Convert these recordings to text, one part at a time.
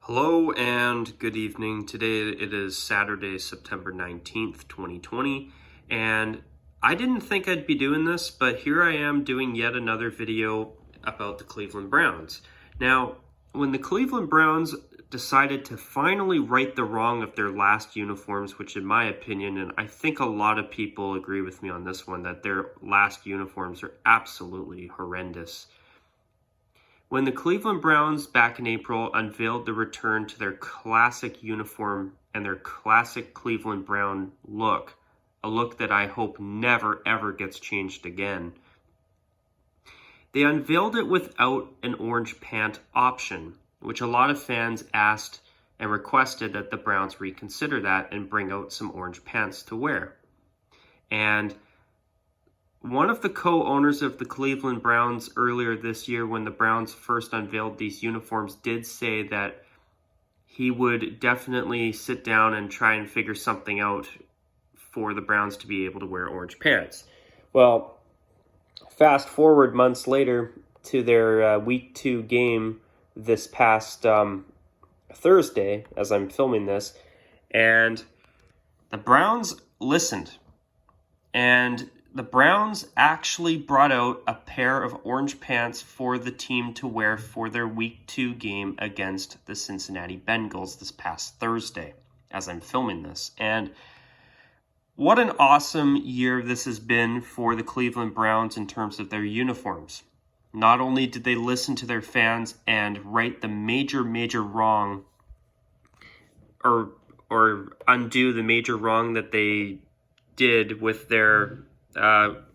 Hello and good evening. Today it is Saturday, September 19th, 2020, and I didn't think I'd be doing this, but here I am doing yet another video about the Cleveland Browns. Now, when the Cleveland Browns decided to finally right the wrong of their last uniforms, which in my opinion, and I think a lot of people agree with me on this one, that their last uniforms are absolutely horrendous. When the Cleveland Browns back in April unveiled the return to their classic uniform and their classic Cleveland Brown look, a look that I hope never ever gets changed again, they unveiled it without an orange pant option, which a lot of fans asked and requested that the Browns reconsider that and bring out some orange pants to wear. And one of the co-owners of the Cleveland Browns earlier this year, when the Browns first unveiled these uniforms, did say that he would definitely sit down and try and figure something out for the Browns to be able to wear orange pants. Well, fast forward months later to their Week 2 game this past Thursday, as I'm filming this, and the Browns listened. And the Browns actually brought out a pair of orange pants for the team to wear for their Week 2 game against the Cincinnati Bengals this past Thursday, as I'm filming this. And what an awesome year this has been for the Cleveland Browns in terms of their uniforms. Not only did they listen to their fans and right the major wrong, or undo the major wrong that they did with their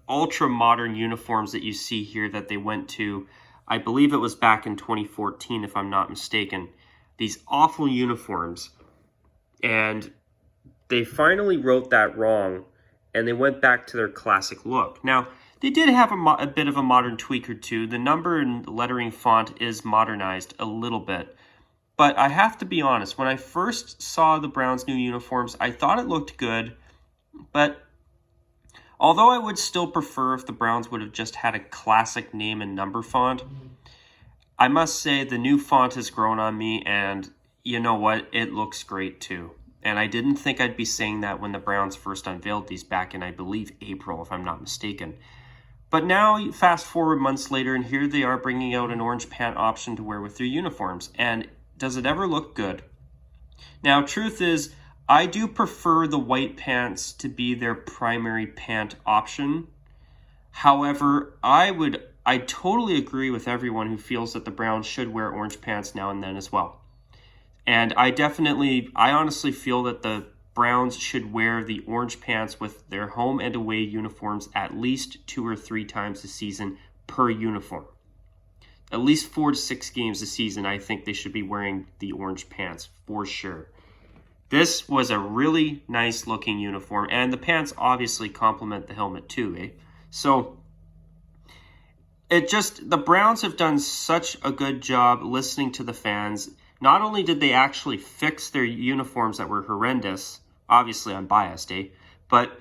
ultra-modern uniforms that you see here that they went to, I believe it was back in 2014, if I'm not mistaken. These awful uniforms. And they finally wrote that wrong, and they went back to their classic look. Now, they did have a bit of a modern tweak or two. The number and lettering font is modernized a little bit. But I have to be honest, when I first saw the Browns' new uniforms, I thought it looked good, but although I would still prefer if the Browns would have just had a classic name and number font, I must say the new font has grown on me, and you know what? It looks great too. And I didn't think I'd be saying that when the Browns first unveiled these back in, I believe, April, if I'm not mistaken. But now, fast forward months later, and here they are bringing out an orange pant option to wear with their uniforms. And does it ever look good? Now, truth is, I do prefer the white pants to be their primary pant option. However, I totally agree with everyone who feels that the Browns should wear orange pants now and then as well. And I honestly feel that the Browns should wear the orange pants with their home and away uniforms at least 2 or 3 times a season per uniform. At least 4 to 6 games a season, I think they should be wearing the orange pants for sure. This was a really nice looking uniform, and the pants obviously complement the helmet too, eh? So, the Browns have done such a good job listening to the fans. Not only did they actually fix their uniforms that were horrendous, obviously I'm biased, eh? But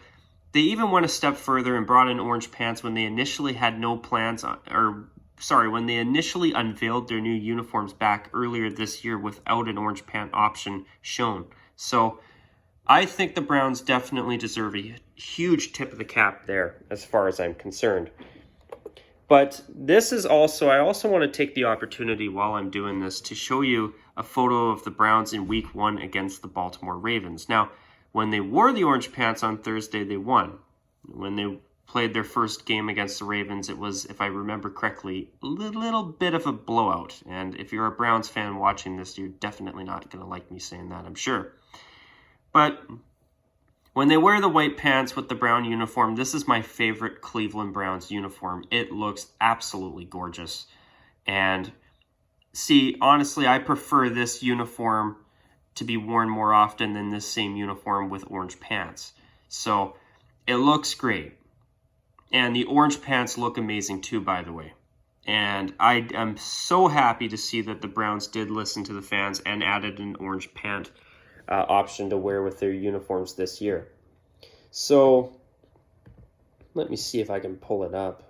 they even went a step further and brought in orange pants when they initially had no plans when they initially unveiled their new uniforms back earlier this year without an orange pant option shown. So I think the Browns definitely deserve a huge tip of the cap there as far as I'm concerned. But I also want to take the opportunity while I'm doing this to show you a photo of the Browns in Week 1 against the Baltimore Ravens. Now, when they wore the orange pants on Thursday, they won. When they played their first game against the Ravens, it was, if I remember correctly, a little bit of a blowout. And if you're a Browns fan watching this, you're definitely not going to like me saying that, I'm sure. But when they wear the white pants with the brown uniform, this is my favorite Cleveland Browns uniform. It looks absolutely gorgeous. And see, honestly, I prefer this uniform to be worn more often than this same uniform with orange pants. So it looks great. And the orange pants look amazing too, by the way. And I am so happy to see that the Browns did listen to the fans and added an orange pant option to wear with their uniforms this year. So let me see if I can pull it up.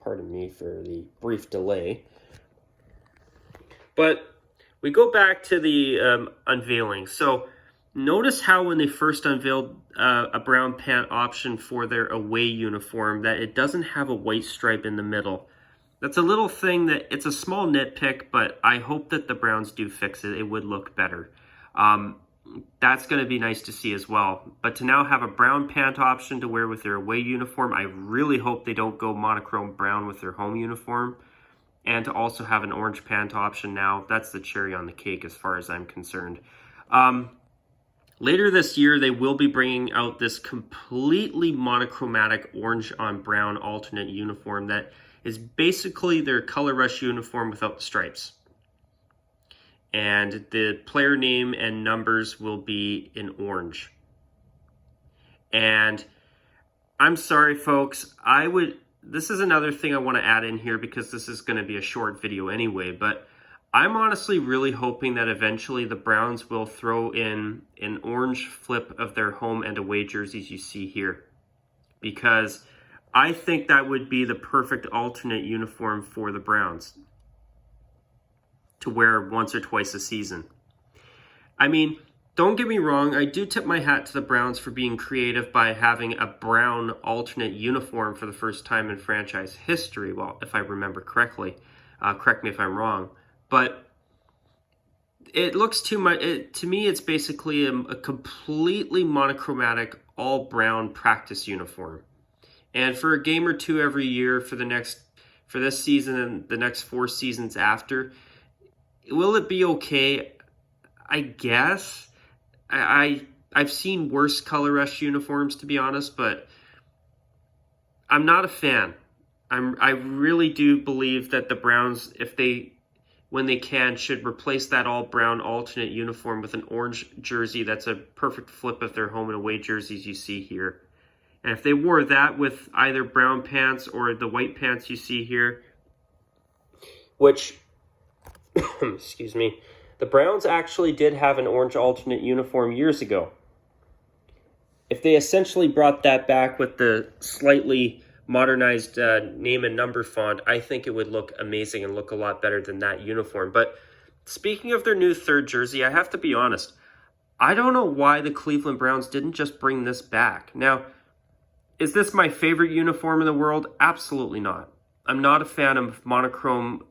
Pardon me for the brief delay. But we go back to the unveiling. So notice how when they first unveiled a brown pant option for their away uniform, that it doesn't have a white stripe in the middle. That's a little thing that, it's a small nitpick, but I hope that the Browns do fix it. It would look better. That's going to be nice to see as well. But to now have a brown pant option to wear with their away uniform, I really hope they don't go monochrome brown with their home uniform. And to also have an orange pant option now, that's the cherry on the cake as far as I'm concerned. Later this year, they will be bringing out this completely monochromatic orange on brown alternate uniform that is basically their color rush uniform without the stripes. And the player name and numbers will be in orange. And I'm sorry, folks, this is another thing I want to add in here because this is going to be a short video anyway, but I'm honestly really hoping that eventually the Browns will throw in an orange flip of their home and away jerseys you see here, because I think that would be the perfect alternate uniform for the Browns to wear once or twice a season. I mean, don't get me wrong, I do tip my hat to the Browns for being creative by having a brown alternate uniform for the first time in franchise history, well, if I remember correctly. Correct me if I'm wrong. But it looks too much, to me it's basically a completely monochromatic all brown practice uniform. And for a game or two every year for this season and the next 4 seasons after, will it be okay? I guess. I've seen worse color rush uniforms, to be honest, but I'm not a fan. I really do believe that the Browns, when they can, should replace that all brown alternate uniform with an orange jersey that's a perfect flip of their home and away jerseys you see here. And if they wore that with either brown pants or the white pants you see here, which, excuse me, the Browns actually did have an orange alternate uniform years ago. If they essentially brought that back with the slightly modernized name and number font, I think it would look amazing and look a lot better than that uniform. But speaking of their new third jersey, I have to be honest, I don't know why the Cleveland Browns didn't just bring this back. Now, is this my favorite uniform in the world? Absolutely not. I'm not a fan of monochrome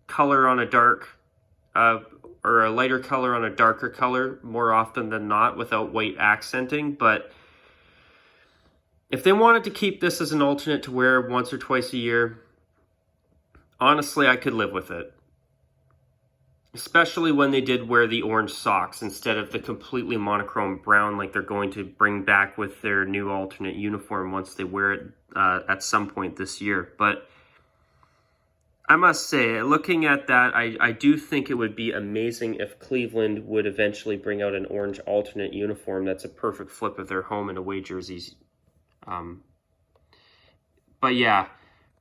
color on a dark, or a lighter color on a darker color more often than not without white accenting. But if they wanted to keep this as an alternate to wear once or twice a year, honestly, I could live with it. Especially when they did wear the orange socks instead of the completely monochrome brown like they're going to bring back with their new alternate uniform once they wear it at some point this year. But I must say, looking at that, I do think it would be amazing if Cleveland would eventually bring out an orange alternate uniform that's a perfect flip of their home and away jerseys. But yeah,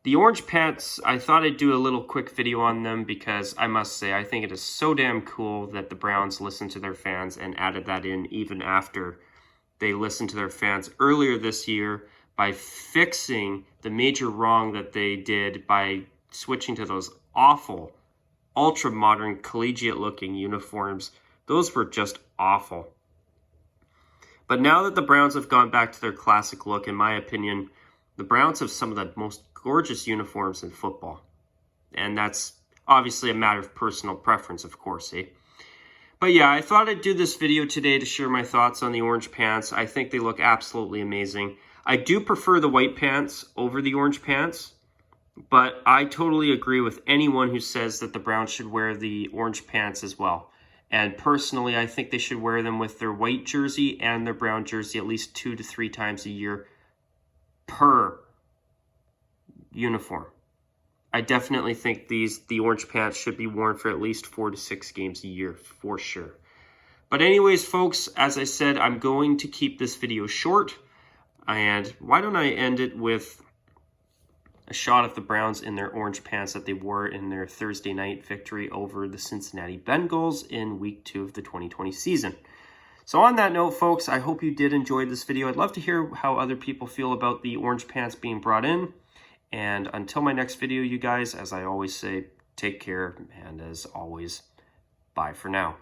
the orange pants, I thought I'd do a little quick video on them because I must say, I think it is so damn cool that the Browns listened to their fans and added that in even after they listened to their fans earlier this year by fixing the major wrong that they did by switching to those awful, ultra-modern, collegiate-looking uniforms. Those were just awful. But now that the Browns have gone back to their classic look, in my opinion, the Browns have some of the most gorgeous uniforms in football. And that's obviously a matter of personal preference, of course, eh? But yeah, I thought I'd do this video today to share my thoughts on the orange pants. I think they look absolutely amazing. I do prefer the white pants over the orange pants, but I totally agree with anyone who says that the Browns should wear the orange pants as well. And personally, I think they should wear them with their white jersey and their brown jersey at least 2 to 3 times a year per uniform. I definitely think the orange pants should be worn for at least 4 to 6 games a year for sure. But anyways, folks, as I said, I'm going to keep this video short. And why don't I end it with a shot of the Browns in their orange pants that they wore in their Thursday night victory over the Cincinnati Bengals in Week 2 of the 2020 season. So on that note, folks, I hope you did enjoy this video. I'd love to hear how other people feel about the orange pants being brought in. And until my next video, you guys, as I always say, take care. And as always, Bye for now.